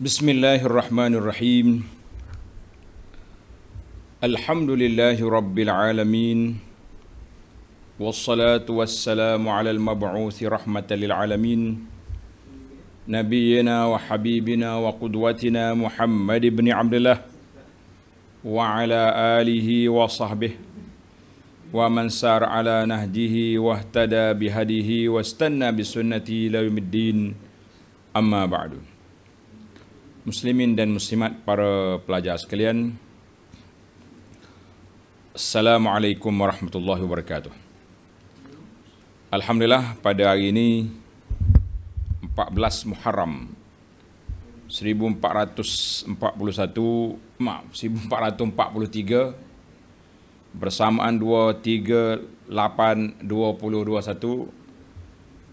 Bismillahirrahmanirrahim. Alhamdulillahi rabbil alamin. Wassalatu wassalamu ala al-mab'uthi rahmatan lil alamin. Nabiyyina wa habibina wa qudwatina Muhammad ibn Abdullah wa ala alihi wa sahbihi wa man sar ala nahjihi wa ihtada bihadihi wa istanna bisunnati ila yaumiddin. Amma ba'du. Muslimin dan muslimat, para pelajar sekalian, Assalamualaikum warahmatullahi wabarakatuh. Alhamdulillah, pada hari ini 14 Muharram 1443 bersamaan 2382021,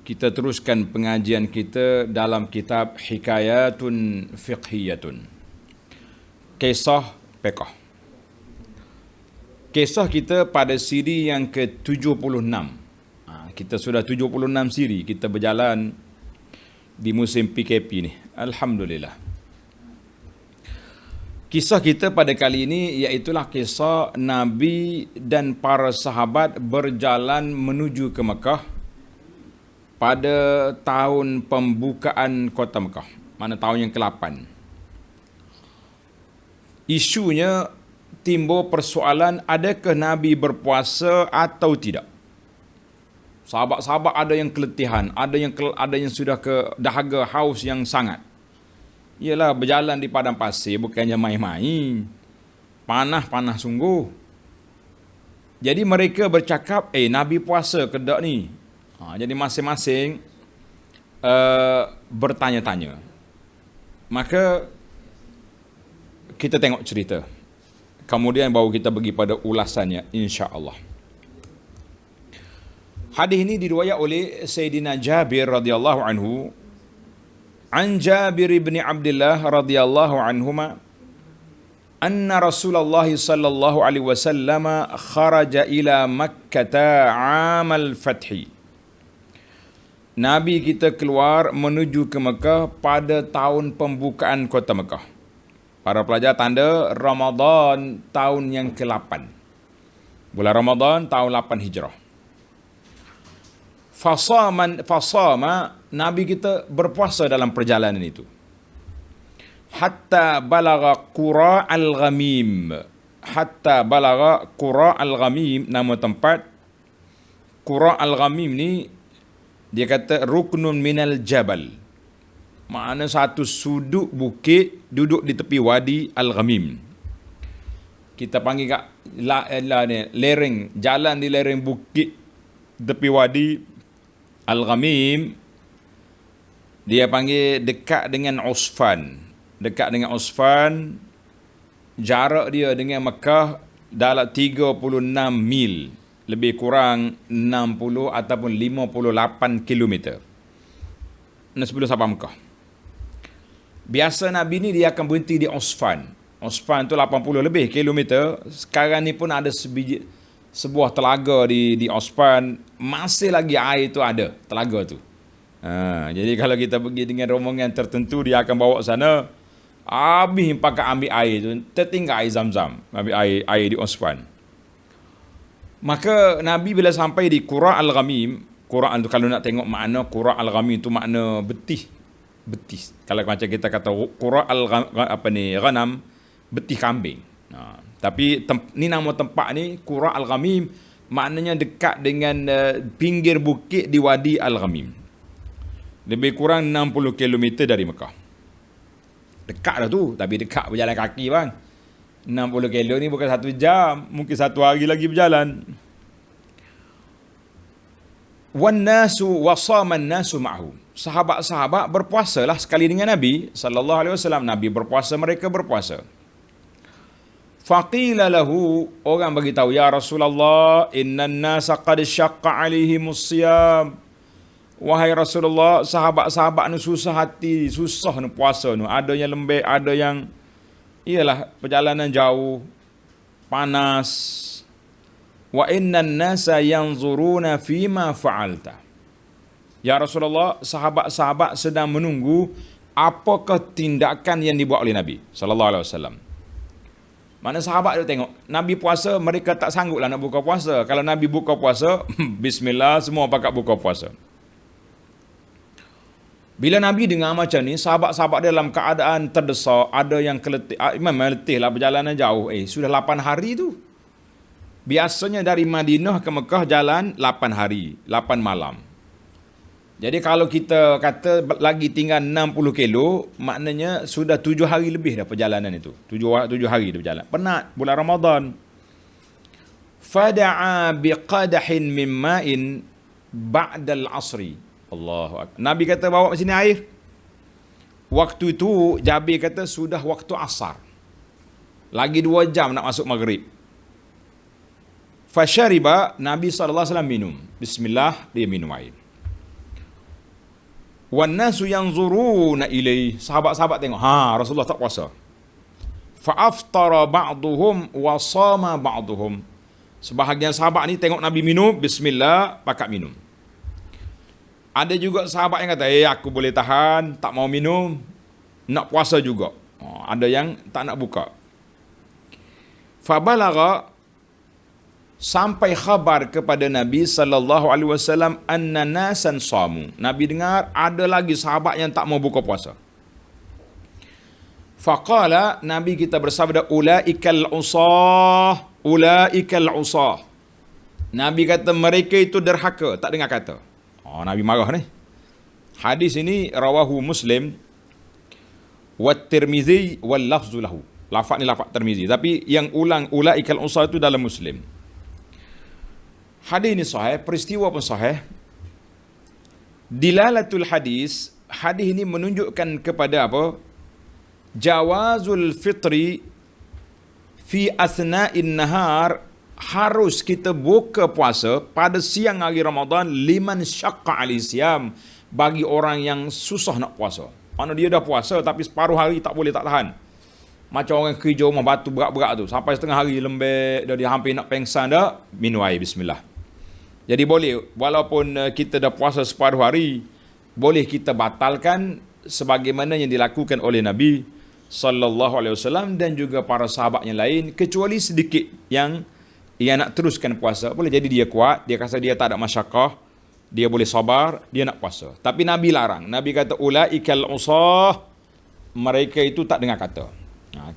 kita teruskan pengajian kita dalam kitab Hikayatun Fiqhiyatun, Kisah Fiqh. Kisah kita pada siri yang ke-76. Kita sudah 76 siri kita berjalan di musim PKP ni. Alhamdulillah. Kisah kita pada kali ini iaitulah kisah Nabi dan para sahabat berjalan menuju ke Mekah pada tahun pembukaan kota Mekah, mana tahun yang ke-8. Isunya timbul persoalan, adakah Nabi berpuasa atau tidak? Sahabat-sahabat ada yang keletihan, ada yang sudah ke dahaga, haus yang sangat. Ialah berjalan di padang pasir bukannya main-main. Panah sungguh. Jadi mereka bercakap, Nabi puasa ke tak ni? Jadi masing-masing bertanya-tanya. Maka kita tengok cerita. Kemudian baru kita pergi pada ulasannya, insya-Allah. Hadis ini diriwayat oleh Sayyidina Jabir radhiyallahu anhu. An Jabir bin Abdullah radhiyallahu anhuma anna Rasulullah sallallahu alaihi wasallam kharaja ila Makkah 'amal fathi. Nabi kita keluar menuju ke Mekah pada tahun pembukaan kota Mekah. Para pelajar, tanda Ramadan tahun yang ke-8. Bulan Ramadan tahun 8 Hijrah. Fasama, Nabi kita berpuasa dalam perjalanan itu. Hatta balagha Qura al-Ghamim. Hatta balagha Qura al-Ghamim, nama tempat. Qura al-Ghamim ni dia kata ruknun minal jabal. Makna satu sudut bukit duduk di tepi wadi Al-Ghamim. Kita panggil kat lereng, jalan di lereng bukit tepi wadi Al-Ghamim. Dia panggil dekat dengan Usfan. Dekat dengan Usfan, jarak dia dengan Mekah dalam 36 mil. Lebih kurang 60 ataupun 58 kilometer. Sebelum sampai Mekah. Biasa Nabi ni dia akan berhenti di Usfan. Usfan tu 80 lebih kilometer. Sekarang ni pun ada sebuah telaga di Usfan. Masih lagi air tu ada, telaga tu. Jadi kalau kita pergi dengan rombongan tertentu, dia akan bawa sana. Habis pakai ambil air tu, tertinggal air Zam-Zam. Ambil air di Usfan. Maka Nabi bila sampai di Qura al-Ghamim, Qura tu kalau nak tengok makna Qura al-Ghamim tu makna betih. Kalau macam kita kata Qura al-Ghanam, betih kambing. Tapi ni nama tempat ni Qura al-Ghamim, maknanya dekat dengan pinggir bukit di Wadi Al-Ghamim. Lebih kurang 60 km dari Mekah. Dekat dah tu, tapi dekat berjalan kaki bang. 60 kilo ni bukan 1 jam, mungkin 1 hari lagi berjalan. Wasaman nasu ma'hu. Sahabat-sahabat berpuasalah sekali dengan Nabi sallallahu alaihi wasallam. Nabi berpuasa, mereka berpuasa. Faqila lahu, orang bagi tahu, ya Rasulullah, innan nasa qad syaqqa alaihimus siyam. Wahai Rasulullah, sahabat-sahabat ni susah hati, susah ni puasa ni. Ada yang lembek, ada yang perjalanan jauh, panas. Wa innan nasa yanzuruna fima fa'alta. Ya Rasulullah, sahabat-sahabat sedang menunggu apakah tindakan yang dibuat oleh Nabi sallallahu alaihi wasallam. Mana sahabat dia tengok Nabi puasa, mereka tak sangguplah nak buka puasa. Kalau Nabi buka puasa, bismillah, semua pakat buka puasa. Bila Nabi dengar macam ni, sahabat-sahabat dia dalam keadaan terdesak, ada yang keletih, memang letih lah perjalanan jauh. Sudah 8 hari tu. Biasanya dari Madinah ke Mekah jalan 8 hari, 8 malam. Jadi kalau kita kata lagi tinggal 60 kilo, maknanya sudah 7 hari lebih dah perjalanan itu. 7 hari dia berjalan. Penat, bulan Ramadan. Fada'a biqadahin min ma'in ba'dal asri. Allahu Akbar. Nabi kata bawa sini air. Waktu itu Jabir kata sudah waktu asar. Lagi 2 jam nak masuk maghrib. Fasyariba, Nabi SAW minum. Bismillah, dia minum air. Wan nasu yanzuruna ilai. Sahabat-sahabat tengok, Rasulullah tak puasa. Fa aftara ba'duhum wa sama ba'duhum. Sebahagian sahabat ni tengok Nabi minum, bismillah, pakat minum. Ada juga sahabat yang kata, aku boleh tahan, tak mau minum, nak puasa juga. Ada yang tak nak buka. Fabalagha, sampai khabar kepada Nabi sallallahu alaihi wasallam anna nasan samu. Nabi dengar ada lagi sahabat yang tak mau buka puasa. Faqala, Nabi kita bersabda, ulaikal usah, ulaikal usah. Nabi kata mereka itu derhaka, tak dengar kata. Nabi marah ni. Hadis ini rawahu Muslim wa Tirmizi wal lafzu lahu. Lafaz ni lafaz Tirmizi, tapi yang ulang ulaikal usah itu dalam Muslim. Hadis ini sahih, peristiwa pun sahih. Dilalatul hadis ini menunjukkan kepada apa? Jawazul fitri fi asna'in nahar, harus kita buka puasa pada siang hari Ramadan liman syaqqa al-isyam, bagi orang yang susah nak puasa. Mana dia dah puasa tapi separuh hari tak boleh, tak tahan. Macam orang kerja rumah batu berat-berat tu, sampai setengah hari lembek dah, dia hampir nak pengsan dah, minum air bismillah. Jadi boleh, walaupun kita dah puasa separuh hari, boleh kita batalkan sebagaimana yang dilakukan oleh Nabi sallallahu alaihi wasallam dan juga para sahabat yang lain, kecuali sedikit yang nak teruskan puasa. Boleh jadi dia kuat, dia rasa dia tak ada masyakkah, dia boleh sabar, dia nak puasa. Tapi Nabi larang. Nabi kata ulaikal usah, mereka itu tak dengar kata.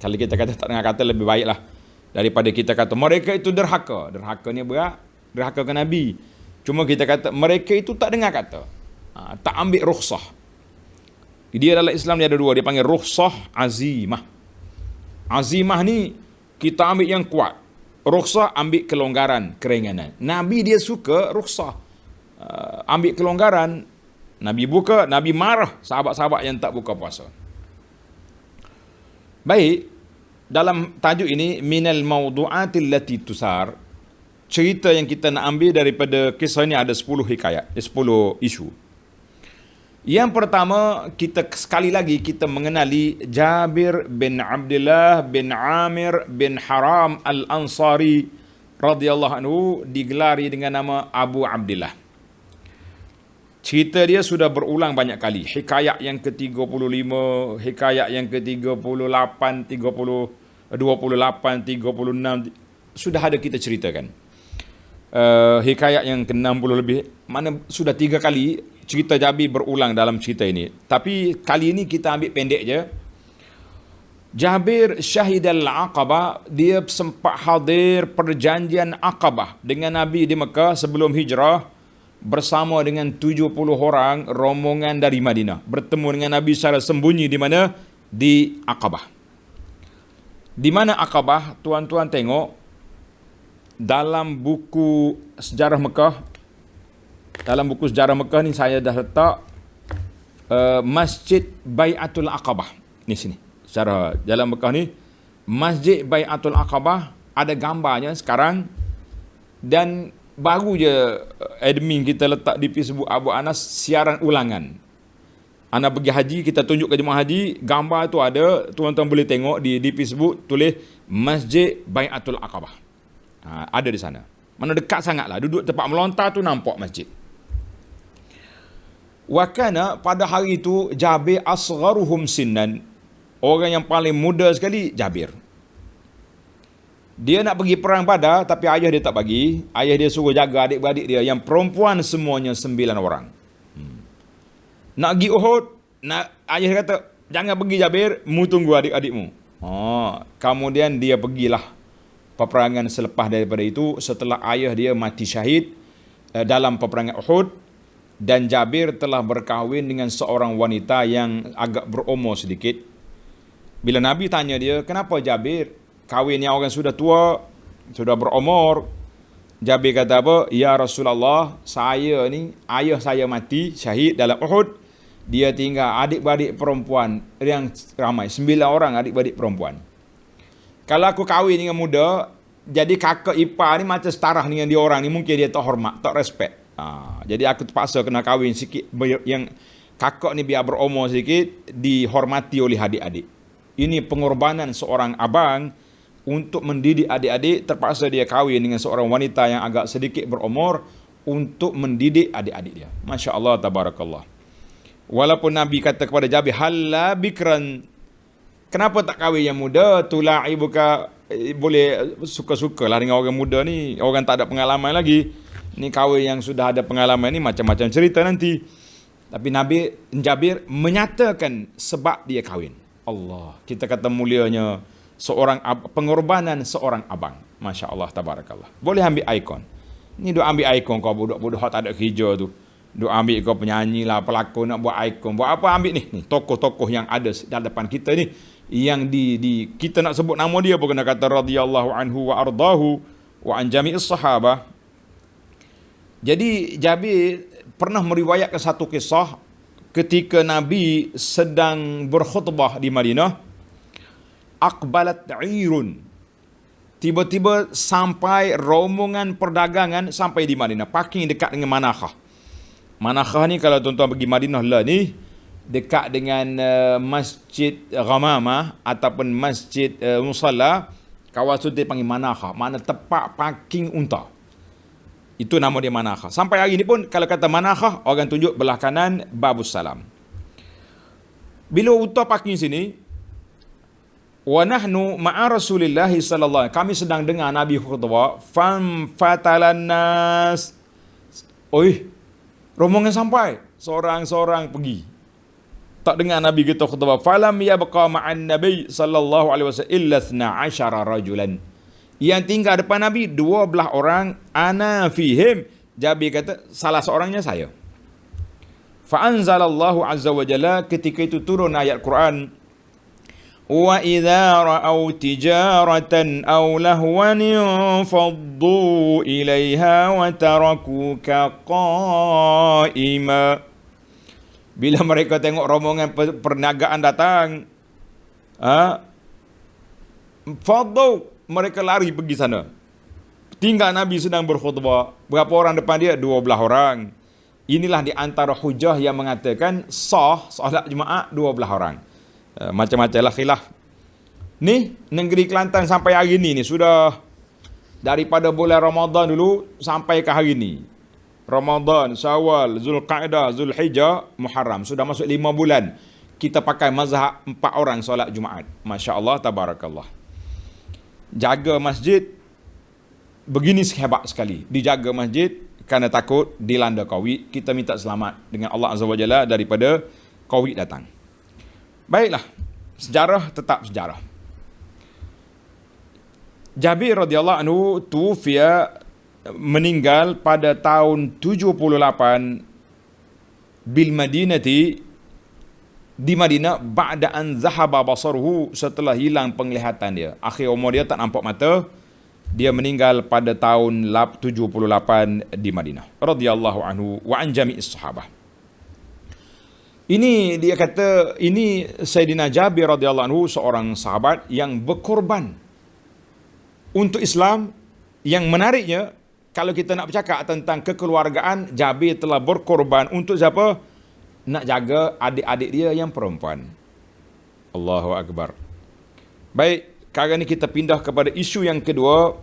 Kalau kita kata tak dengar kata, lebih baiklah daripada kita kata mereka itu derhaka. Derhaka ni berat, derhaka ke Nabi. Cuma kita kata mereka itu tak dengar kata, tak ambil rukhsah. Dia dalam Islam dia ada 2, dia panggil rukhsah azimah. Azimah ni kita ambil yang kuat, rukhsah ambil kelonggaran, keringanan. Nabi dia suka rukhsah, ambil kelonggaran. Nabi buka, Nabi marah sahabat-sahabat yang tak buka puasa. Baik, dalam tajuk ini minal mawdu'atil lati tusar, cerita yang kita nak ambil daripada kisah ini ada 10 hikayat, 10 isu. Yang pertama, kita sekali lagi kita mengenali Jabir bin Abdullah bin Amir bin Haram al-Ansari radhiyallahu anhu, digelari dengan nama Abu Abdullah. Cerita dia sudah berulang banyak kali. Hikayat yang ke-35, hikayat yang ke-38, 28, 36 sudah ada kita ceritakan. Hikayat yang ke-60 lebih, mana sudah 3 kali cerita Jabir berulang dalam cerita ini. Tapi kali ini kita ambil pendek je. Jabir syahidal Aqabah, dia sempat hadir perjanjian Aqabah dengan Nabi di Mekah sebelum hijrah, bersama dengan 70 orang rombongan dari Madinah, bertemu dengan Nabi secara sembunyi di mana? Di Aqabah. Di mana Aqabah? Tuan-tuan tengok dalam buku sejarah Mekah. Dalam buku sejarah Mekah ni saya dah letak Masjid Bai'atul Aqabah. Ni sini. Secara dalam Mekah ni Masjid Bai'atul Aqabah ada gambarnya sekarang, dan baru je admin kita letak di Facebook Abu Anas siaran ulangan. Anda pergi haji, kita tunjuk ke jemaah haji, gambar tu ada, tuan-tuan boleh tengok di Facebook, tulis Masjid Bai'atul Aqabah. Ada di sana. Mana dekat sangatlah, duduk tempat melontar tu nampak masjid. Wa kana, pada hari itu Jabir asgharuhum sinnan, orang yang paling muda sekali Jabir. Dia nak pergi perang Badar tapi ayah dia tak bagi. Ayah dia suruh jaga adik-beradik dia yang perempuan semuanya 9 orang. Nak pergi Uhud, ayah dia kata jangan pergi Jabir, mu tunggu adik-adikmu. Kemudian dia pergilah peperangan selepas daripada itu, setelah ayah dia mati syahid dalam peperangan Uhud. Dan Jabir telah berkahwin dengan seorang wanita yang agak berumur sedikit. Bila Nabi tanya dia, kenapa Jabir kahwin yang orang sudah tua, sudah berumur? Jabir kata apa? Ya Rasulullah, saya ni, ayah saya mati syahid dalam Uhud. Dia tinggal adik-beradik perempuan yang ramai, 9 orang adik-beradik perempuan. Kalau aku kahwin dengan muda, jadi kakak ipar ni macam setara dengan dia orang ni, mungkin dia tak hormat, tak respect. Jadi aku terpaksa kena kahwin sikit yang kakak ni biar berumur sedikit, dihormati oleh adik-adik. Ini pengorbanan seorang abang untuk mendidik adik-adik. Terpaksa dia kahwin dengan seorang wanita yang agak sedikit berumur untuk mendidik adik-adik dia. Masya Allah, tabarakallah. Walaupun Nabi kata kepada Jabir, halla bikran, kenapa tak kahwin yang muda? Tula'i buka, boleh suka-suka lah dengan orang muda ni, orang tak ada pengalaman lagi. Ni kahwin yang sudah ada pengalaman ni macam-macam cerita nanti. Tapi Nabi Jabir menyatakan sebab dia kahwin. Allah, kita kata mulianya seorang pengorbanan seorang abang. Masya Allah, tabarakallah. Boleh ambil ikon. Ni duk ambil ikon kau budak-budak tak ada kerja tu. Duk ambil kau penyanyi lah, pelakon nak buat ikon. Buat apa ambil ni? Ni tokoh-tokoh yang ada di depan kita ni, yang kita nak sebut nama dia pun kena kata radhiyallahu anhu wa ardahu wa an jami'is sahabah. Jadi Jabir pernah meriwayatkan satu kisah ketika Nabi sedang berkhutbah di Madinah. Aqbalat 'irun, tiba-tiba sampai rombongan perdagangan sampai di Madinah, parking dekat dengan Manakhah. Manakhah ni kalau tuan-tuan pergi Madinah lah ni, dekat dengan Masjid Ghamamah ataupun Masjid Musalla, kawasan dia panggil Manakhah, mana tempat parking unta. Itu nama dia Manakhah. Sampai hari ni pun kalau kata Manakhah, orang tunjuk belah kanan Babus Salam. Bila unta parking sini, wa nahnu ma'a Rasulillah sallallahu alaihi wasallam, kami sedang dengar Nabi khutbah, fam fatalan nas. Rombongan sampai, seorang-seorang pergi. Tak dengar Nabi kita khutbah. Falam yabqa ma'an Nabi sallallahu alaihi wasallam illa 12 rajulan. Yang tinggal depan Nabi 12 orang, ana fihim. Jabir kata salah seorangnya saya. Fa anzalallahu azza wa jalla, ketika itu turun ayat Quran, wa idza ra'au tijaratan aw lahwan faddu ilaiha wa tarakuka qa'ima. Bila mereka tengok rombongan perniagaan datang, faddu, mereka lari pergi sana. Tinggal Nabi sedang berkhutbah. Berapa orang depan dia? 12 orang. Inilah di antara hujah yang mengatakan sah solat Jumaat 12 orang. Macam-macam lah khilaf. Ni negeri Kelantan sampai hari ni sudah daripada bulan Ramadan dulu sampai ke hari ni. Ramadan, Syawal, Zulqa'dah, Zulhijjah, Muharram. Sudah masuk 5 bulan. Kita pakai mazhab 4 orang solat Jumaat. Masya Allah, tabarakallah. Jaga masjid begini hebat sekali. Dijaga masjid kerana takut dilanda Covid. Kita minta selamat dengan Allah Azza wa Jalla daripada Covid datang. Baiklah, sejarah tetap sejarah. Jabir radhiyallahu anhu tufiya, meninggal pada tahun 78 bil Madinati, di Madinah, ba'da an zahaba basaruhu, setelah hilang penglihatan dia. Akhir umur dia tak nampak mata. Dia meninggal pada tahun 78 di Madinah. Radhiyallahu anhu wa an jami'is sahabah. Ini dia kata, ini Sayyidina Jabir radhiyallahu anhu, seorang sahabat yang berkorban untuk Islam. Yang menariknya, kalau kita nak bercakap tentang kekeluargaan, Jabir telah berkorban untuk siapa? Nak jaga adik-adik dia yang perempuan. Allahu Akbar. Baik, sekarang ni kita pindah kepada isu yang kedua.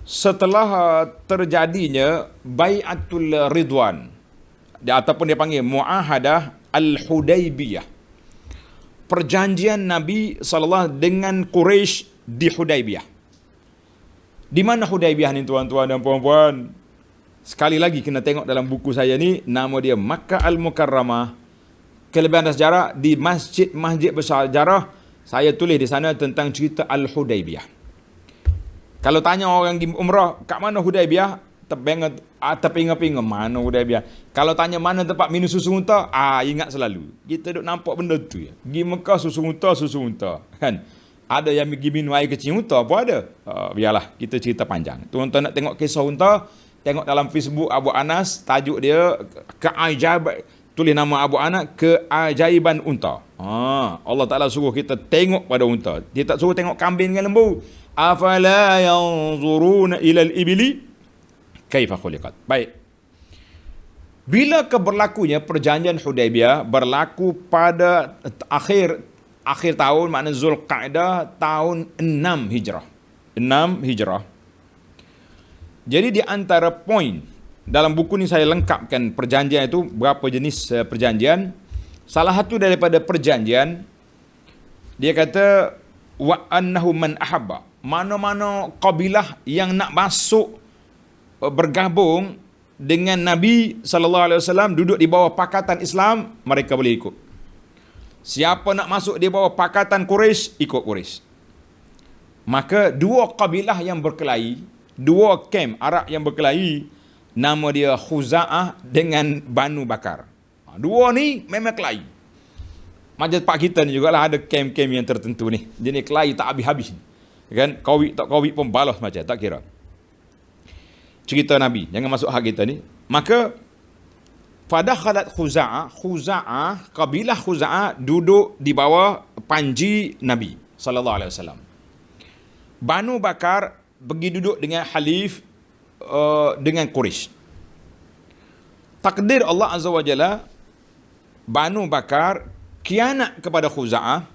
Setelah terjadinya Bai'atul Ridwan, ataupun dia panggil Muahadah Al-Hudaybiyah. Perjanjian Nabi SAW dengan Quraisy di Hudaybiyah. Di mana Hudaybiyah ni tuan-tuan dan puan-puan? Sekali lagi kena tengok dalam buku saya ni, nama dia Makkah Al-Mukarramah. Kelebihan dan sejarah di masjid besar sejarah, saya tulis di sana tentang cerita Al-Hudaybiyah. Kalau tanya orang pergi umrah, kat mana Hudaybiyah? Terpinga-pinga, mana Hudaybiyah? Kalau tanya mana tempat minum susu unta, ingat selalu. Kita duk nampak benda tu ya. Pergi Mekah susu unta, kan? Ada yang pergi minum air kecil unta pun ada. Biarlah, kita cerita panjang. Tuan-tuan nak tengok kisah unta, tengok dalam Facebook Abu Anas, tajuk dia Keajaiban, tulis nama Abu Anas, Keajaiban Unta. Allah Ta'ala suruh kita tengok pada unta. Dia tak suruh tengok kambing dengan lembu. Afala yanzuruna ilal ibili kaifa khuliqat. Baik. Bila keberlakunya perjanjian Hudaybiyah berlaku pada akhir tahun, makna Zulqa'dah tahun 6 Hijrah. 6 Hijrah. Jadi di antara poin dalam buku ni saya lengkapkan perjanjian itu, berapa jenis perjanjian. Salah satu daripada perjanjian, dia kata wa annahu man ahabba, mana-mana kabilah yang nak masuk bergabung dengan Nabi SAW, duduk di bawah pakatan Islam, mereka boleh ikut. Siapa nak masuk di bawah pakatan Quraisy, ikut Quraisy. Maka dua kabilah yang berkelahi, dua kem Arab yang berkelahi, nama dia Khuza'ah dengan Banu Bakar. Dua ni memang kelahi. Macam tempat kita ni jugalah ada kem-kem yang tertentu ni. Jenis kelahi tak habis-habis. Kan? Kawik tak kawik pun balas macam, tak kira. Cerita Nabi, jangan masuk hak kita ni. Maka fadakhalat Khuza'ah, kabilah Khuza'ah duduk di bawah panji Nabi sallallahu alaihi wasallam. Banu Bakar pergi duduk dengan halif dengan Quraisy. Takdir Allah Azza wa Jalla, Banu Bakar khianat kepada Khuza'ah,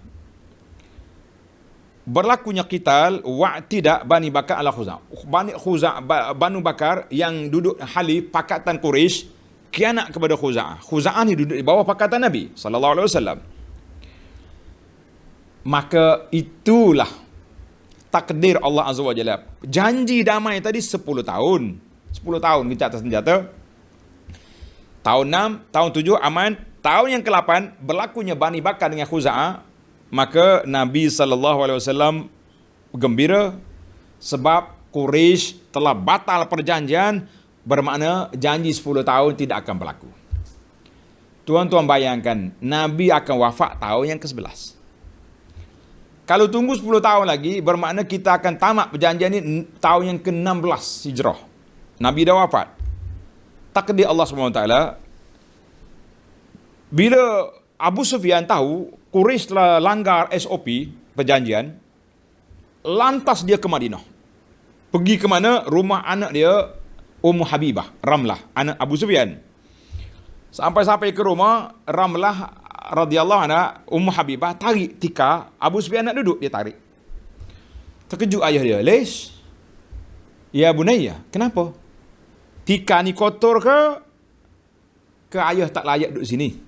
berlakunya qital wa'tida Bani Bakar ala Khuza'ah. Banu Bakar yang duduk halif pakatan Quraisy khianat kepada Khuza'ah. Khuza'ah ni duduk di bawah pakatan Nabi sallallahu alaihi wasallam. Maka itulah takdir Allah Azza wa Jalla. Janji damai tadi 10 tahun. 10 tahun gencatan senjata. Tahun 6, tahun 7 aman. Tahun yang ke-8 berlakunya Bani Bakar dengan Khuza'ah. Maka Nabi SAW gembira sebab Quraisy telah batal perjanjian, bermakna janji 10 tahun tidak akan berlaku. Tuan-tuan bayangkan, Nabi akan wafat tahun yang ke-11. Kalau tunggu 10 tahun lagi, bermakna kita akan tamat perjanjian ini tahun yang ke-16 Hijrah. Nabi dah wafat. Takdir Allah SWT, bila Abu Sufyan tahu Quraisy telah langgar SOP perjanjian, lantas dia ke Madinah. Pergi ke mana? Rumah anak dia, Ummu Habibah, Ramlah, anak Abu Sufyan. Sampai-sampai ke rumah, Ramlah radhiyallahu anha, Ummu Habibah tarik tikar, Abu Sufyan nak duduk, dia tarik. Terkejut ayah dia, "Lish? Ya bunayya, kenapa? Tikar ni kotor ke? Ke ayah tak layak duduk sini?"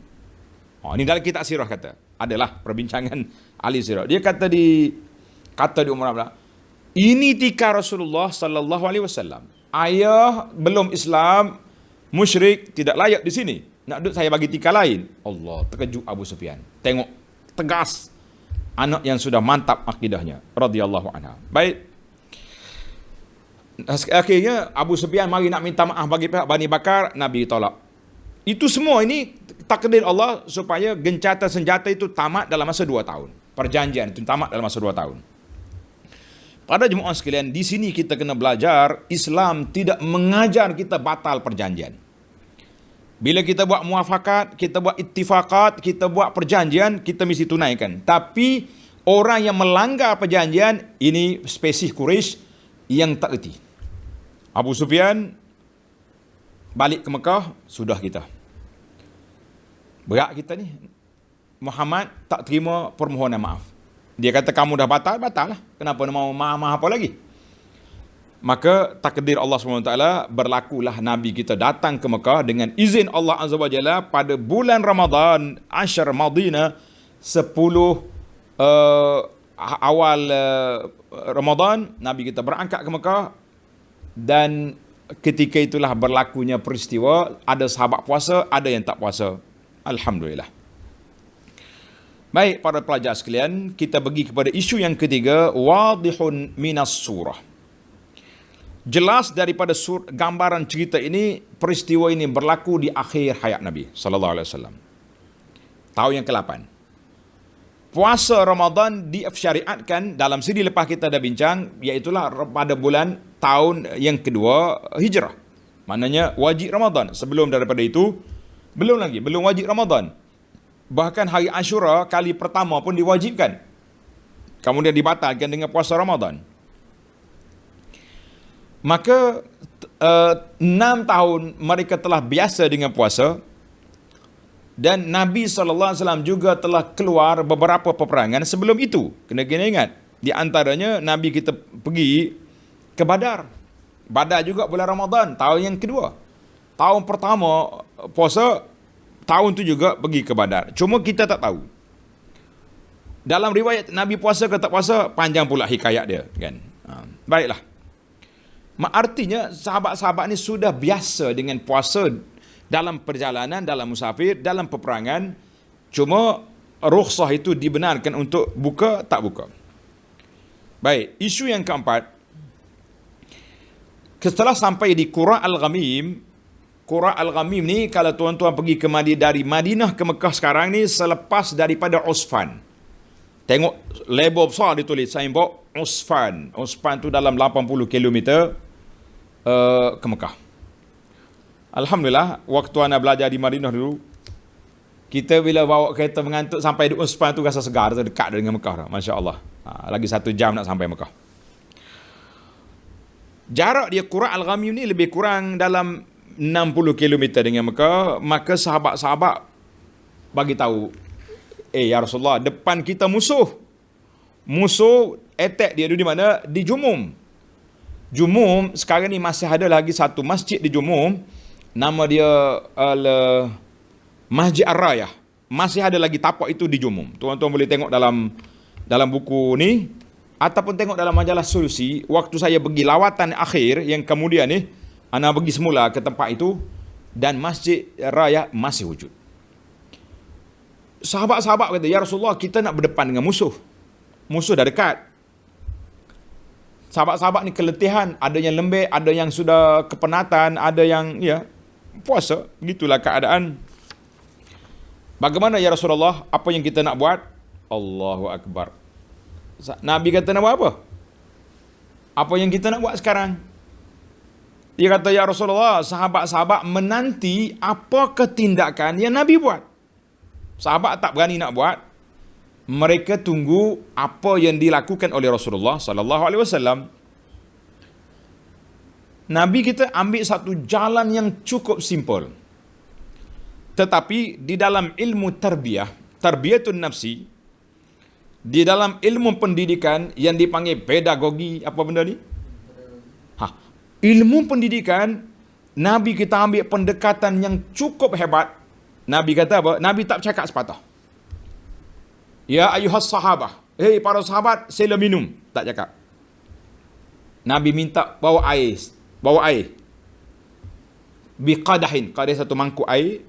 Ini dalam kitab sirah kata. Adalah perbincangan ahli sirah. Dia kata di Umar Abdullah, ini tikar Rasulullah sallallahu alaihi wasallam. Ayah belum Islam, musyrik, tidak layak di sini. Nak duduk saya bagi tikar lain. Allah, terkejut Abu Sufyan. Tengok, tegas anak yang sudah mantap akidahnya radhiyallahu anha. Baik. Akhirnya Abu Sufyan mari nak minta maaf bagi pihak Bani Bakar, Nabi tolak. Itu semua ini takdir Allah supaya gencatan senjata itu tamat dalam masa 2 tahun. Perjanjian itu tamat dalam masa 2 tahun. Pada jemaah sekalian, di sini kita kena belajar, Islam tidak mengajar kita batal perjanjian. Bila kita buat muafakat, kita buat ittifakat, kita buat perjanjian, kita mesti tunaikan. Tapi orang yang melanggar perjanjian, ini spesies Quraisy yang tak erti. Abu Sufyan balik ke Mekah, sudah kita. Berat kita ni. Muhammad tak terima permohonan maaf. Dia kata kamu dah batal, batal lah. Kenapa nak mau maaf-maaf apa lagi? Maka takdir Allah SWT berlakulah Nabi kita datang ke Mekah dengan izin Allah Azza wa Jalla pada bulan Ramadan, Ashar Madinah, 10 awal Ramadan, Nabi kita berangkat ke Mekah, dan ketika itulah berlakunya peristiwa, ada sahabat puasa, ada yang tak puasa. Alhamdulillah. Baik para pelajar sekalian, kita pergi kepada isu yang ketiga, wadihun minas surah. Jelas daripada gambaran cerita ini, peristiwa ini berlaku di akhir hayat Nabi sallallahu alaihi wasallam. Tahun yang ke-8. Puasa Ramadan disyariatkan dalam siri lepas kita dah bincang, iaitulah pada bulan tahun yang kedua Hijrah. Maknanya wajib Ramadan. Sebelum daripada itu belum wajib Ramadan. Bahkan hari Ashura kali pertama pun diwajibkan. Kemudian dibatalkan dengan puasa Ramadan. Maka 6 tahun mereka telah biasa dengan puasa, dan Nabi SAW juga telah keluar beberapa peperangan sebelum itu. Kena ingat, di antaranya Nabi kita pergi ke Badar. Badar juga bulan Ramadan, tahun yang kedua. Tahun pertama puasa, tahun tu juga pergi ke Badar. Cuma kita tak tahu dalam riwayat Nabi puasa ke tak puasa, panjang pula hikayat dia kan. Baiklah. Artinya sahabat-sahabat ni sudah biasa dengan puasa dalam perjalanan, dalam musafir, dalam peperangan. Cuma rukhsah itu dibenarkan untuk buka, tak buka. Baik, isu yang keempat. Setelah sampai di Qura Al-Ghamim. Qura Al-Ghamim ni, kalau tuan-tuan pergi ke dari Madinah ke Mekah sekarang ni, selepas daripada Usfan. Tengok label besar ditulis signboard Usfan. Usfan tu dalam 80 kilometer ke Mekah. Alhamdulillah, waktu anda belajar di Madinah dulu, kita bila bawa kereta mengantuk sampai di Usfan tu rasa segar, dekat dengan Mekah. Masya Allah. Lagi 1 jam nak sampai Mekah. Jarak dia Qura Al-Ghamim ni lebih kurang dalam 60 km dengan Mekah. Maka sahabat-sahabat bagi tahu, ya Rasulullah, depan kita musuh attack dia di mana? Di Jumum. Jumum sekarang ni masih ada lagi satu masjid di Jumum, nama dia Masjid Ar-Rayah. Masih ada lagi tapak itu di Jumum. Tuan-tuan boleh tengok dalam buku ni, ataupun tengok dalam majalah Solusi. Waktu saya pergi lawatan akhir yang kemudian ni, ana pergi semula ke tempat itu, dan Masjid Ar-Rayah masih wujud. Sahabat-sahabat kata, ya Rasulullah, kita nak berdepan dengan musuh dah dekat. Sahabat-sahabat ni keletihan, ada yang lembek, ada yang sudah kepenatan, ada yang puasa. Begitulah keadaan. Bagaimana ya Rasulullah? Apa yang kita nak buat? Allahu Akbar. Nabi kata nak buat apa? Apa yang kita nak buat sekarang? Dia kata, ya Rasulullah, sahabat-sahabat menanti apa ketindakan yang Nabi buat. Sahabat tak berani nak buat. Mereka tunggu apa yang dilakukan oleh Rasulullah sallallahu alaihi wasallam. Nabi kita ambil satu jalan yang cukup simple. Tetapi di dalam ilmu tarbiyatun nafsi, di dalam ilmu pendidikan yang dipanggil pedagogi, apa benda ni? Ilmu pendidikan, Nabi kita ambil pendekatan yang cukup hebat. Nabi kata apa? Nabi tak bercakap sepatah. Ya ayuhas sahabah, hei para sahabat, sila minum. Tak cakap. Nabi minta bawa air. Biqadahin, qadah satu mangkuk air.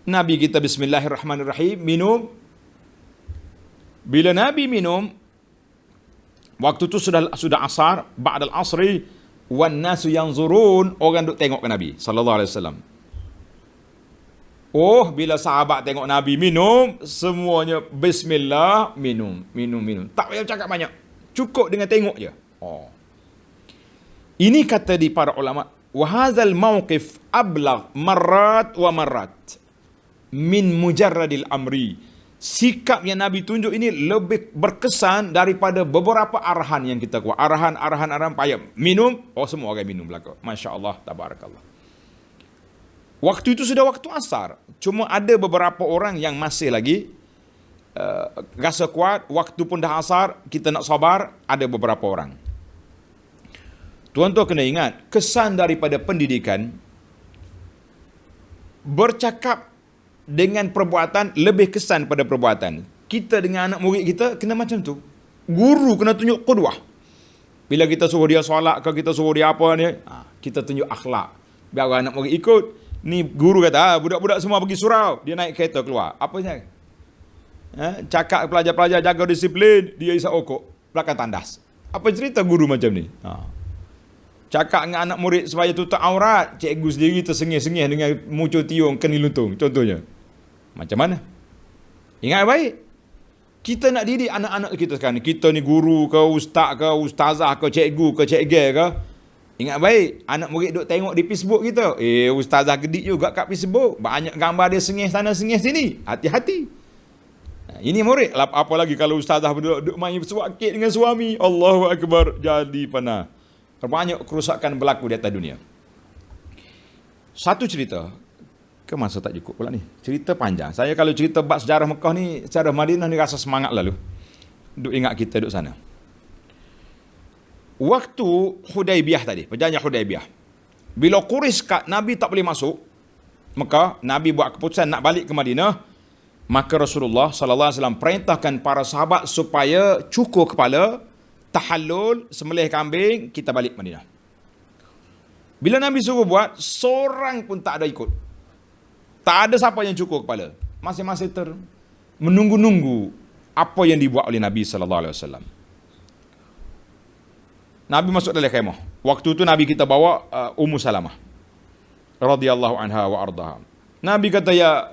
Nabi kita bismillahirrahmanirrahim, minum. Bila Nabi minum, waktu tu sudah asar, ba'dal asri, wan nasu yanzurun, orang duk tengok ke Nabi sallallahu alaihi wasallam. Oh, bila sahabat tengok Nabi minum, semuanya bismillah, minum. Tak payah cakap banyak. Cukup dengan tengok je. Ini kata di para ulama, wa hadzal mauqif ablagh marrat wa marrat min mujarradil amri. Sikap yang Nabi tunjuk ini lebih berkesan daripada beberapa arahan yang kita kuat. Arahan payah. Minum, semua orang minum belaka. Masya Allah, tabarakallah. Waktu itu sudah waktu asar. Cuma ada beberapa orang yang masih lagi rasa kuat. Waktu pun dah asar, kita nak sabar. Ada beberapa orang. Tuan-tuan kena ingat, kesan daripada pendidikan, bercakap dengan perbuatan lebih kesan pada perbuatan. Kita dengan anak murid kita kena macam tu. Guru kena tunjuk qudwah. Bila kita suruh dia solat ke, kita suruh dia apa ni, kita tunjuk akhlak. Biar anak murid ikut. Ni guru kata, budak-budak semua pergi surau. Dia naik kereta keluar. Apa saja? Cakap pelajar-pelajar jaga disiplin, dia isap okok, belakang tandas. Apa cerita guru macam ni? Cakap dengan anak murid supaya tutup aurat, cikgu sendiri tersengih-sengih dengan muncul tiung keni luntung, contohnya. Macam mana? Ingat baik. Kita nak didik anak-anak kita sekarang ni. Kita ni guru ke, ustaz ke, ustazah ke, cikgu ke, cikgu ke. Ingat baik, anak murid duk tengok di Facebook kita. Ustazah gedik juga kat Facebook. Banyak gambar dia sengih sana, sengih sini. Hati-hati. Ini murid. Apalagi kalau ustazah duk main suakit dengan suami. Allahu Akbar. Jadi panah. Banyak kerusakan berlaku di atas dunia. Satu cerita. Ke masa tak cukup pula ni. Cerita panjang. Saya kalau cerita bab sejarah Mekah ni, sejarah Madinah ni rasa semangat lalu. Duk ingat kita duk sana. Waktu Hudaibiyah tadi, perjanjian Hudaibiyah. Bila Quraisy kat Nabi tak boleh masuk Mekah, Nabi buat keputusan nak balik ke Madinah, maka Rasulullah sallallahu alaihi wasallam perintahkan para sahabat supaya cukur kepala, tahallul, sembelih kambing, kita balik Madinah. Bila Nabi suruh buat, seorang pun tak ada ikut. Tak ada siapa yang cukur kepala. Masing-masing menunggu-nunggu apa yang dibuat oleh Nabi sallallahu alaihi wasallam. Nabi masuk dalam khemah. Waktu tu Nabi kita bawa Ummu Salamah radhiyallahu anha wa ardaha. Nabi kata, ya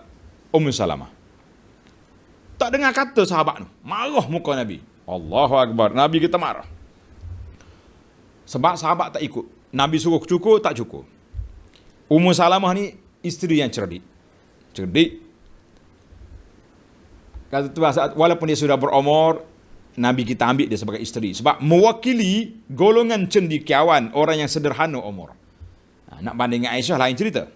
Ummu Salamah. Tak dengar kata sahabat tu. Marah muka Nabi. Allahu Akbar. Nabi kita marah. Sebab sahabat tak ikut. Nabi suruh cukur, tak cukur. Ummu Salamah ni isteri yang cerdik. Kata tu, walaupun dia sudah berumur, Nabi kita ambil dia sebagai isteri. Sebab mewakili golongan cendekiawan, orang yang sederhana umur. Nak banding dengan Aisyah, lain cerita.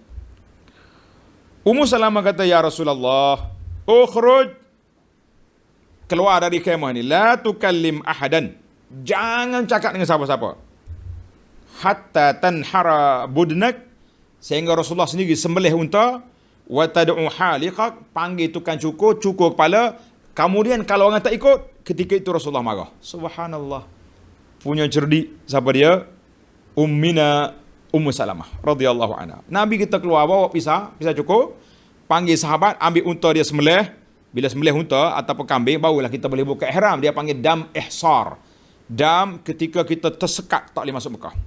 Ummu Salamah kata, ya Rasulullah, ukhruj, keluar dari kemah ni, la tukallim ahadan, jangan cakap dengan siapa-siapa, hatta tanhara budnak, sehingga Rasulullah sendiri sembelih unta, wa tad'u haliqak, panggil tukang cukur kepala. Kemudian kalau orang tak ikut, ketika itu Rasulullah marah. Subhanallah. Punya cerdik, siapa dia? Ummu Salamah radhiyallahu anha. Nabi kita keluar bawa pisah cukur, panggil sahabat, ambil unta dia sembelih. Bila sembelih unta ataupun kambing, barulah kita boleh buka ihram. Dia panggil dam ihsar. Dam ketika kita tersekat tak boleh masuk Mekah.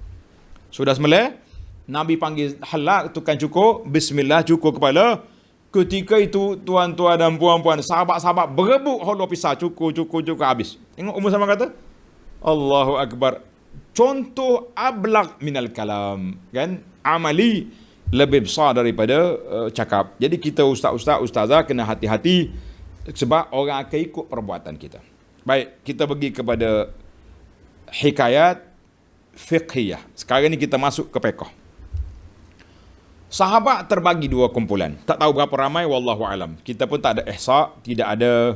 Sudah sembelih, Nabi panggil halak, tukang cukur, bismillah, cukur kepala. Ketika itu tuan-tuan dan puan-puan, sahabat-sahabat berebut holok pisah, cukur habis. Tengok Ummu Salamah kata, Allahu Akbar. Contoh ablaq minal kalam, kan? Amali lebih besar daripada cakap. Jadi kita ustazah kena hati-hati sebab orang akan ikut perbuatan kita. Baik, kita pergi kepada hikayat fiqhiyah. Sekarang ni kita masuk ke fiqh. Sahabat terbagi dua kumpulan. Tak tahu berapa ramai, wallahu alam. Kita pun tak ada ihsa, tidak ada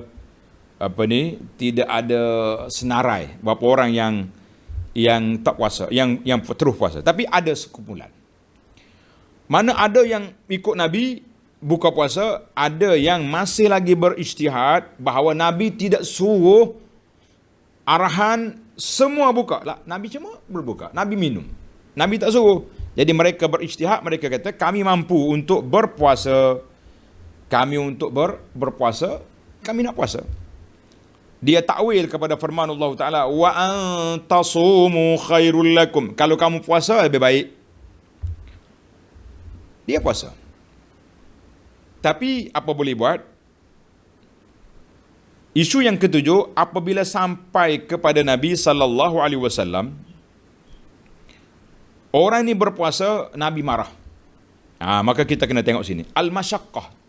tidak ada senarai berapa orang yang tak puasa, yang terus puasa. Tapi ada sekumpulan. Mana ada yang ikut Nabi buka puasa, ada yang masih lagi berijtihad bahawa Nabi tidak suruh arahan semua buka. Lah, Nabi cuma berbuka, Nabi minum. Nabi tak suruh. Jadi mereka berijtihad, mereka kata kami mampu untuk berpuasa. Kami untuk berpuasa, kami nak puasa. Dia takwil kepada firman Allah Ta'ala, wa antasumu khairul lakum. Kalau kamu puasa lebih baik. Dia puasa. Tapi apa boleh buat? Isu yang ketujuh, apabila sampai kepada Nabi sallallahu alaihi wasallam, orang ini berpuasa, Nabi marah. Maka kita kena tengok sini. Al-masyaqqah.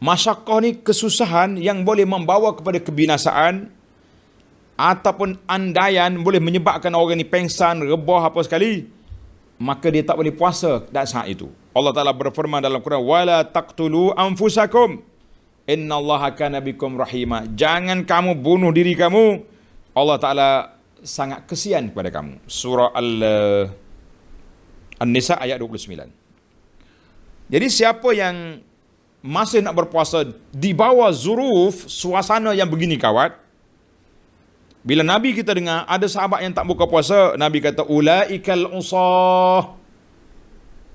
Masyaqqah ni kesusahan yang boleh membawa kepada kebinasaan ataupun andaian boleh menyebabkan orang ni pengsan, rebah apa sekali. Maka dia tak boleh puasa pada saat itu. Allah Ta'ala berfirman dalam Quran, wala taqtulu anfusakum innallaha kana bikum rahima. Jangan kamu bunuh diri kamu. Allah Ta'ala sangat kesian kepada kamu. Surah An-Nisa ayat 29. Jadi siapa yang masih nak berpuasa di bawah zuruf suasana yang begini kawat, bila Nabi kita dengar ada sahabat yang tak buka puasa, Nabi kata ulaikal usah.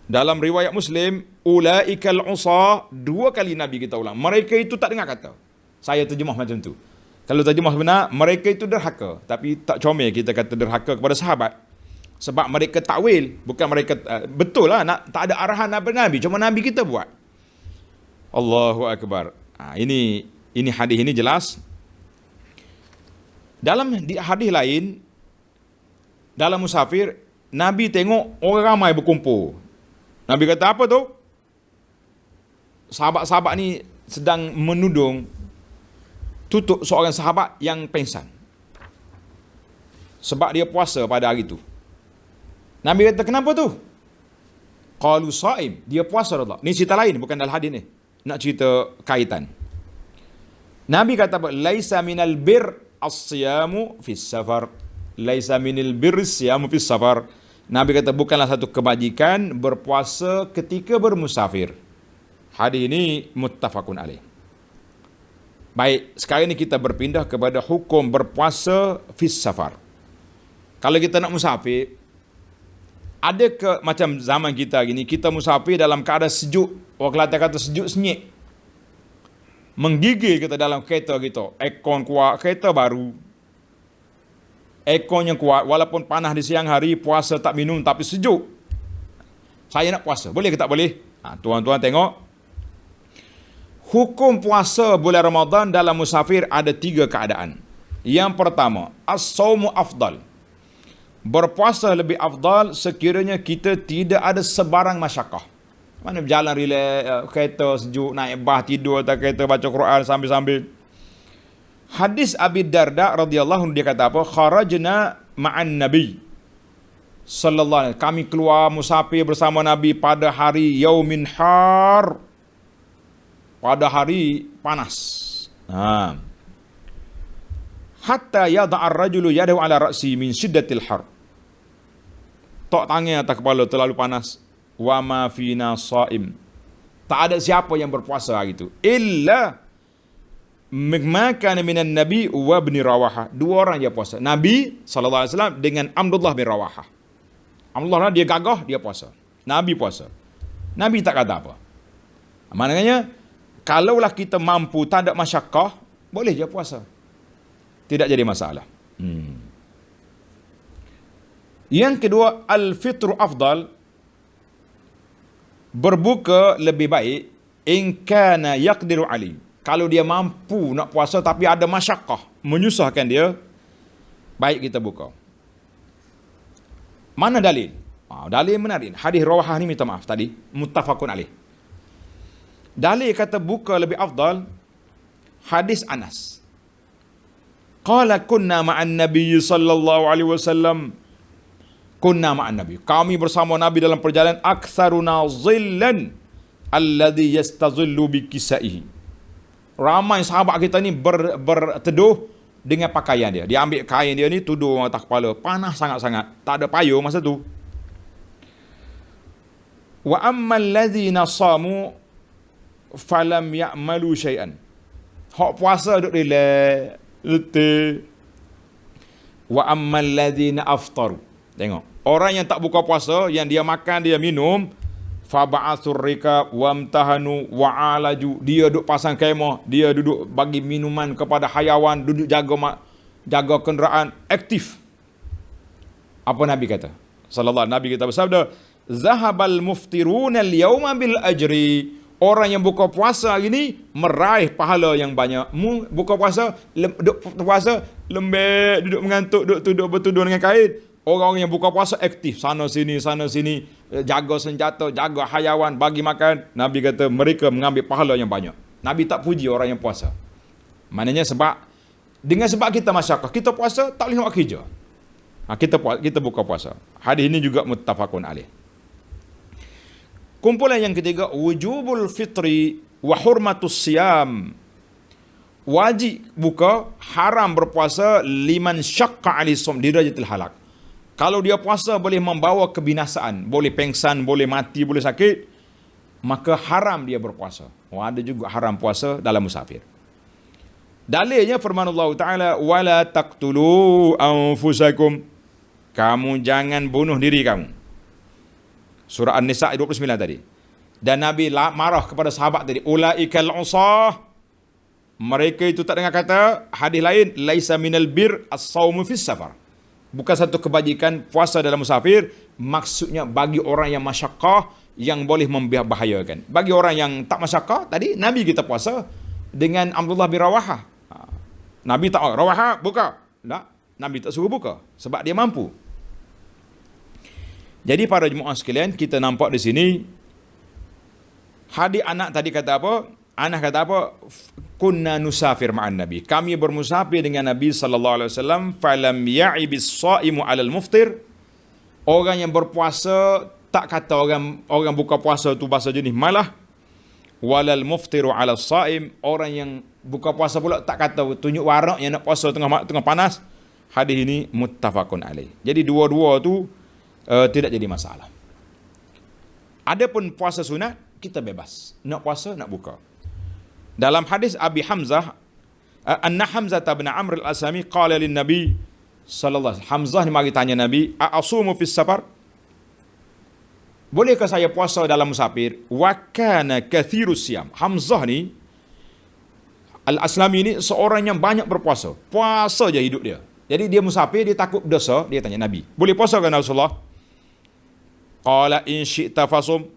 Dalam riwayat Muslim, ulaikal usah, 2 kali Nabi kita ulang. Mereka itu tak dengar kata. Saya terjemah macam tu. Kalau terjemah benar, mereka itu derhaka. Tapi tak comel kita kata derhaka kepada sahabat. Sebab mereka takwil. Bukan mereka, betul lah, tak ada arahan Nabi. Cuma Nabi kita buat. Allahu Akbar. Ini hadis ini jelas. Dalam hadis lain, dalam musafir, Nabi tengok orang ramai berkumpul. Nabi kata apa tu? Sahabat-sahabat ni sedang menudung tutup seorang sahabat yang pengsan. Sebab dia puasa pada hari tu. Nabi kata, kenapa tu? Qalu saim, dia puasa Allah. Ni cerita lain, bukan dalam hadis ni. Nak cerita kaitan. Nabi kata apa? Laisa minal bir as-siyamu fis safar. Laisa minal bir as-siyamu fis safar. Nabi kata bukanlah satu kebajikan berpuasa ketika bermusafir. Hadis ini muttafaqun alaih. Baik, sekarang ini kita berpindah kepada hukum berpuasa fis safar. Kalau kita nak musafir, ada ke macam zaman kita gini, kita musafir dalam keadaan sejuk, orang Kelantan kata sejuk senyik. Menggigil kita dalam kereta kita, aircon kuat, kereta baru. Aircon yang kuat, walaupun panas di siang hari, puasa tak minum tapi sejuk. Saya nak puasa, boleh ke tak boleh? Tuan-tuan tengok. Hukum puasa bulan Ramadan dalam musafir ada 3 keadaan. Yang pertama, as-sawmu afdal. Berpuasa lebih afdal sekiranya kita tidak ada sebarang masyakah. Mana berjalan relax, kereta sejuk, naik bah, tidur atas kereta, baca Quran sambil-sambil. Hadis Abi Darda radhiyallahu anhu, dia kata apa? Kharajna ma'an Nabi sallallahu alaihi wasallam. Kami keluar musafir bersama Nabi pada hari yaumin har. Pada hari panas. Hatta yada'ar rajulu yadahu ala ra'si min syiddatil har. Tok tangan atas kepala terlalu panas. Wa ma fina shaim. Tak ada siapa yang berpuasa hari itu. Illa makan minan Nabi wa ibn Rawahah. 2 orang je puasa. Nabi sallallahu alaihi wasallam dengan Abdullah bin Rawahah. Abdullah dia gagah, dia puasa. Nabi puasa. Nabi tak kata apa. Maknanya kalaulah kita mampu, tak ada masyakah, boleh je puasa. Tidak jadi masalah. Yang kedua, al-fitru afdal. Berbuka lebih baik in kana yaqdiru ali. Kalau dia mampu nak puasa tapi ada masyakah, menyusahkan dia, baik kita buka. Mana dalil? Dalil menarik. Hadis Rawahah ni minta maaf tadi, muttafaqun alaih. Dalil kata buka lebih afdal, hadis Anas. Qala kunna ma'an Nabi sallallahu alaihi wasallam. Kunna ma'an Nabi. Kami bersama Nabi dalam perjalanan aktsaruna zillan alladhi yastazillu bi kisaihi. Ramai sahabat kita ni berteduh dengan pakaian dia. Dia ambil kain dia ni, tuduh atas kepala. Panas sangat-sangat. Tak ada payung masa tu. Wa ammal ladzina samu falam ya'malu syai'an. Hak puasa duduk relax, letih. Wa ammal ladzina aftaru. Tengok. Orang yang tak buka puasa, yang dia makan, dia minum, faba'athur rikab wamtahanu wa'alaju. Dia duduk pasang kemah, dia duduk bagi minuman kepada hayawan, duduk jaga kenderaan, aktif. Apa Nabi kata? Sallallahu Nabi kita bersabda, zahabal muftiruna al-yawma bil ajri. Orang yang buka puasa hari ni meraih pahala yang banyak. Buka puasa, duduk puasa lembek, duduk mengantuk, duduk bertudur dengan kain. Orang-orang yang buka puasa aktif, sana sini, jaga senjata, jaga hayawan, bagi makan. Nabi kata mereka mengambil pahala yang banyak. Nabi tak puji orang yang puasa. Maknanya dengan sebab kita masyarakat, kita puasa tak boleh buat kerja. Kita buka puasa. Hadis ini juga muttafaqun alaih. Kumpulan yang ketiga, wujubul fitri wa hurmatus siyam. wajib buka, haram berpuasa liman syaqqa alaihi shaum di darajatil halak. Kalau dia puasa boleh membawa kebinasaan, boleh pengsan, boleh mati, boleh sakit, maka haram dia berpuasa. Ada juga haram puasa dalam musafir. Dalilnya firman Allah Ta'ala, wala taqtulu anfusakum, kamu jangan bunuh diri kamu. Surah An-Nisa 29 tadi. Dan Nabi marah kepada sahabat tadi, ulaikal usah, mereka itu tak dengar kata, hadis lain, laisa minal bir as-sawmu fis safar. Bukan satu kebajikan puasa dalam musafir, maksudnya bagi orang yang masyaqqah, yang boleh membahayakan. Bagi orang yang tak masyaqqah, tadi Nabi kita puasa dengan Abdullah bin Rawaha. Nabi tak, Rawaha buka. Tak, Nabi tak suruh buka sebab dia mampu. Jadi para jemaah sekalian, kita nampak di sini hadis anak tadi kata apa? Anak kata apa? Kunna nusafir ma'an Nabi. Kami bermusafir dengan Nabi sallallahu alaihi wasallam, falam ya'ibis shaimu 'alal muftir. Orang yang berpuasa tak kata orang buka puasa tu bahasa jenis malah, walal muftiru 'alal shaim. Orang yang buka puasa pula tak kata tunjuk warak yang nak puasa tengah panas. Hadis ini muttafaqun alaih. Jadi dua-dua tu tidak jadi masalah. Adapun puasa sunat, kita bebas. Nak puasa, nak buka. Dalam hadis Abi Hamzah, anna Hamzah bin Amr al-Asami qala lin Nabi sallallahu alaihi wasallam, Hamzah ni mari tanya Nabi, a'asumu fis safar? Bolehkah saya puasa dalam musafir? Wa kana kathirus siyam. Hamzah ni al-Aslami ni seorang yang banyak berpuasa. Puasa je hidup dia. Jadi dia musafir, dia takut dosa, dia tanya Nabi, boleh puasa kan Rasulullah? Qala in syi'ta fasum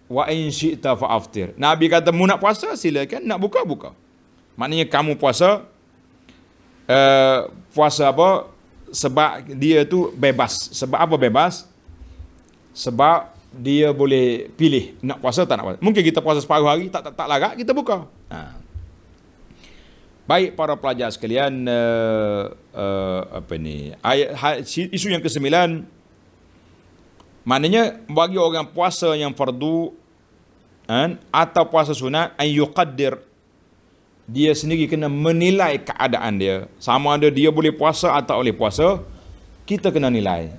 wa in syi'ta fa'aftir. Nabi kata, mu nak puasa silakan, nak buka buka. Maknanya kamu puasa puasa apa? Sebab dia tu bebas. Sebab apa bebas? Sebab dia boleh pilih nak puasa tak nak puasa. Mungkin kita puasa separuh hari, tak larat, kita buka. Baik para pelajar sekalian, isu yang ke-9, maknanya bagi orang puasa yang fardu atau puasa sunat, an yuqaddir, dia sendiri kena menilai keadaan dia, sama ada dia boleh puasa atau boleh puasa, kita kena nilai.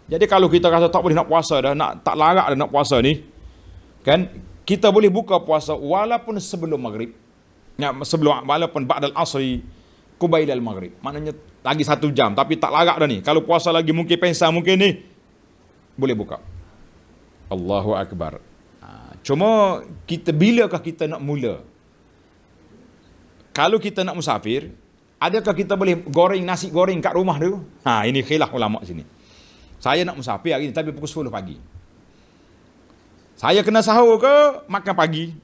Jadi kalau kita rasa tak boleh nak puasa dah, tak larat dah nak puasa ni, kan, kita boleh buka puasa walaupun sebelum maghrib, walaupun ba'dal asri qubailal maghrib, maknanya lagi 1 jam, tapi tak larat dah ni. Kalau puasa lagi mungkin pensa, mungkin ni boleh buka. Allahu Akbar. Cuma kita, bilakah kita nak mula? Kalau kita nak musafir, adakah kita boleh goreng nasi goreng kat rumah dulu? Ini khilaf ulama sini. Saya nak musafir hari ni tapi pukul 10 pagi. Saya kena sahur ke makan pagi?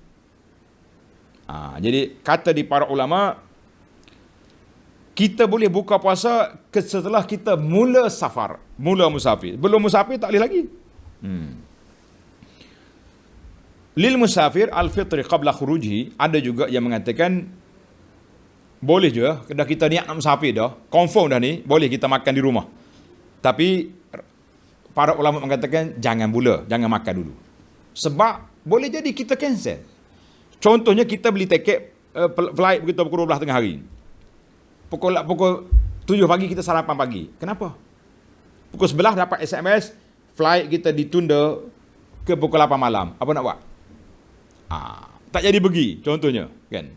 Jadi kata di para ulama, kita boleh buka puasa setelah kita mula safar, mula musafir. Belum musafir tak boleh lagi. Lil musafir al-fitri qabla khuruji. Ada juga yang mengatakan boleh je, dah kita niat nak musafir dah, confirm dah ni, boleh kita makan di rumah. Tapi para ulama mengatakan jangan mula, jangan makan dulu. Sebab boleh jadi kita cancel. Contohnya kita beli tiket flight kita pukul 12 tengah hari. Pukul 7 pagi kita sarapan pagi. Kenapa? Pukul 11 dapat SMS, flight kita ditunda ke pukul 8 malam. Apa nak buat? Tak jadi pergi, contohnya, kan?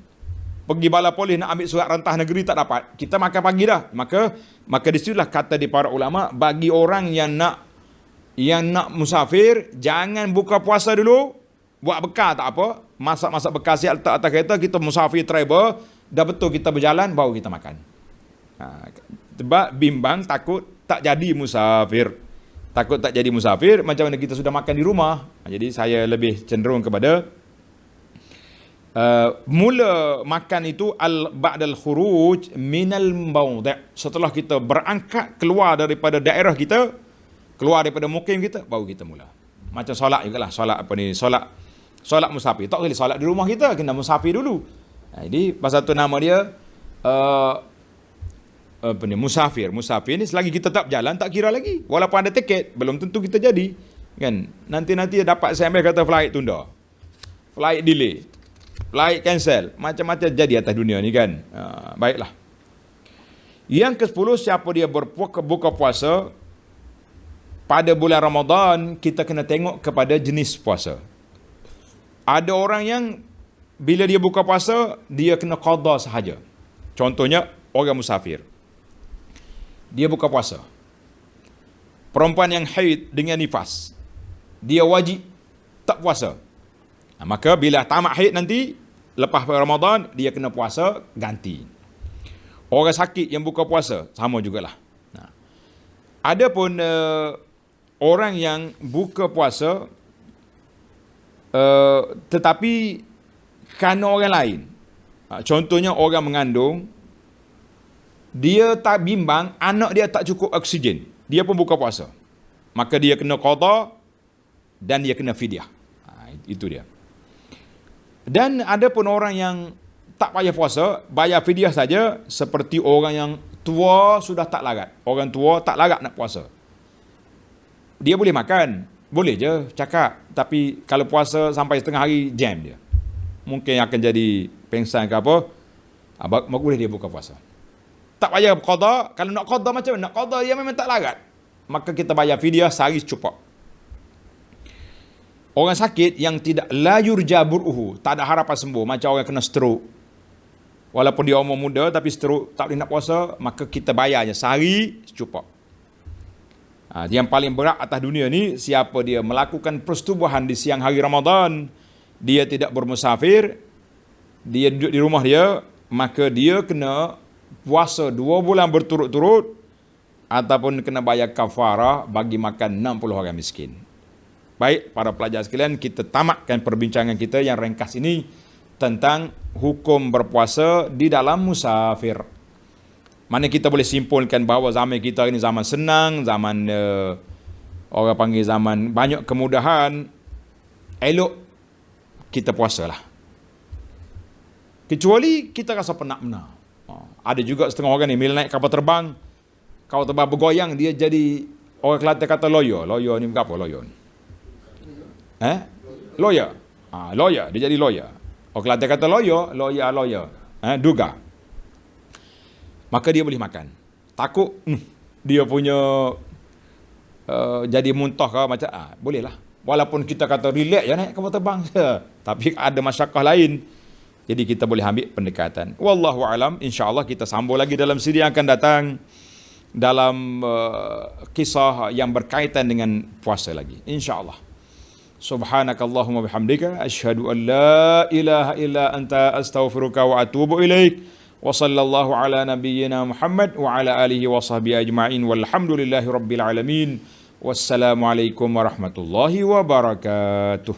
Pergi bala polis nak ambil surat rantah negeri tak dapat. Kita makan pagi dah. Maka disitulah kata di para ulama, bagi orang yang nak musafir, jangan buka puasa dulu. Buat bekal tak apa. Masak-masak bekal siap letak atas kereta, kita musafir travel, dah betul kita berjalan, baru kita makan. Sebab bimbang, takut tak jadi musafir. Takut tak jadi musafir, macam mana kita sudah makan di rumah. Jadi saya lebih cenderung kepada mula makan itu ba'dal khuruj minal mawdi'. Setelah kita berangkat keluar daripada daerah kita, keluar daripada mukim kita, baru kita mula. Macam solat jugalah, solat musafir. Tak boleh solat di rumah kita, kena musafir dulu. Jadi pasal tu nama dia musafir. Musafir ni selagi kita tak berjalan tak kira lagi. Walaupun ada tiket, belum tentu kita jadi. Kan? Nanti dapat SMS kata flight tunda. Flight delay. flight cancel, macam-macam jadi atas dunia ni kan. Baiklah. Yang ke-10, siapa dia buka puasa pada bulan Ramadan, kita kena tengok kepada jenis puasa. Ada orang yang bila dia buka puasa, dia kena qada sahaja. Contohnya, orang musafir. Dia buka puasa. Perempuan yang haid dengan nifas, dia wajib tak puasa. Maka bila tamat haid nanti, lepas Ramadan, dia kena puasa ganti. Orang sakit yang buka puasa, sama jugalah. Ada pun orang yang buka puasa tetapi kerana orang lain. Contohnya orang mengandung, dia tak bimbang anak dia tak cukup oksigen, dia pun buka puasa. Maka dia kena qada dan dia kena fidyah. Itu dia. Dan ada pun orang yang tak payah puasa, bayar fidyah saja, seperti orang yang tua sudah tak larat. Orang tua tak larat nak puasa. Dia boleh makan, boleh je cakap, tapi kalau puasa sampai setengah hari, jam dia. Mungkin akan jadi pengsan ke apa, boleh dia buka puasa. Tak payah qada. Kalau nak qada macam mana? Nak qada dia memang tak larat, maka kita bayar fidyah sehari cukup. Orang sakit yang tidak la yurja bur'uhu, tak ada harapan sembuh, macam orang kena stroke. Walaupun dia umur muda tapi stroke, tak boleh nak puasa, maka kita bayarnya sehari cukup. Yang paling berat atas dunia ni, siapa dia melakukan persetubuhan di siang hari Ramadan, dia tidak bermusafir, dia duduk di rumah dia, maka dia kena puasa 2 bulan berturut-turut, ataupun kena bayar kafarah bagi makan 60 orang miskin. Baik, para pelajar sekalian, kita tamatkan perbincangan kita yang ringkas ini tentang hukum berpuasa di dalam musafir. Mana kita boleh simpulkan bahawa zaman kita ini zaman senang, zaman orang panggil zaman banyak kemudahan. Elok kita puasalah. Kecuali kita rasa penat benar. Ada juga setengah orang ni bila naik kapal terbang bergoyang, dia jadi, orang Kelantan kata loyo. Loyo ni berapa loyo ni? Lawyer. Lawyer, dia jadi lawyer. Orang Kelantan kata lawyer. Duga. Maka dia boleh makan. Takut dia punya jadi muntah ke macam, bolehlah. Walaupun kita kata relax ya naik kapal terbang, tapi ada masyarakat lain. Jadi kita boleh ambil pendekatan. Wallahu alam, insya-Allah kita sambung lagi dalam siri yang akan datang dalam kisah yang berkaitan dengan puasa lagi, insya-Allah. Subhanakallahumma bihamdika asyhadu an la ilaha illa anta astaghfiruka wa atubu ilaik. Wa sallallahu ala nabiyyina Muhammad wa ala alihi wa sahbihi ajma'in walhamdulillahi rabbil alamin. Wassalamualaikum warahmatullahi wabarakatuh.